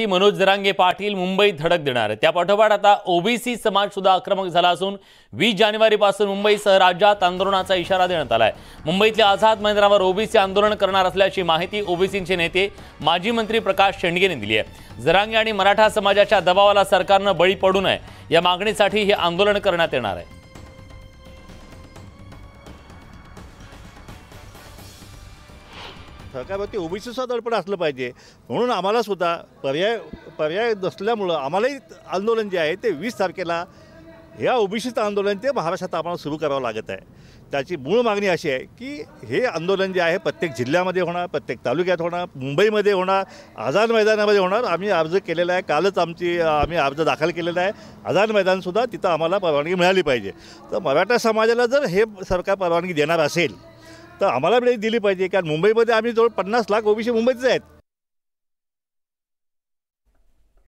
मनोज जरांगे पाटील मुंबईत धडक देणार आहे। त्यापाठोपाठ आता ओबीसी समाज सुद्धा आक्रमक झाला असून 20 जानेवारीपासून मुंबईसह राज्यात आंदोलनाचा इशारा देण्यात आलाय। मुंबईतल्या आझाद मैदानावर ओबीसी आंदोलन करणार असल्याची माहिती ओबीसीचे नेते माजी मंत्री प्रकाश शेंडगेने दिली आहे। जरांगे आणि मराठा समाजाच्या दबावाला सरकारनं बळी पडू नये या मागणीसाठी हे आंदोलन करण्यात येणार आहे। सरकारवरती ओबीसीचं दडपण असलं पाहिजे, म्हणून आम्हाला सुद्धा पर्याय नसल्यामुळं आम्हालाही आंदोलन जे आहे ते 20 तारखेला या ओबीसीचं आंदोलन ते महाराष्ट्रात आम्हाला सुरू करावं लागत आहे। त्याची मूळ मागणी अशी आहे की हे आंदोलन जे आहे प्रत्येक जिल्ह्यामध्ये होणार, प्रत्येक तालुक्यात होणार, मुंबईमध्ये होणार, आझाद मैदानामध्ये होणार। आम्ही अर्ज केलेला आहे, कालच आम्ही अर्ज दाखल केलेला आहे। आझाद मैदानसुद्धा तिथं आम्हाला परवानगी मिळाली पाहिजे। तर मराठा समाजाला जर हे सरकार परवानगी देणार असेल तर आम्हाला दिली पाहिजे, कारण मुंबईमध्ये आम्ही जवळ 50 लाख ओबीसी मुंबईतच आहेत।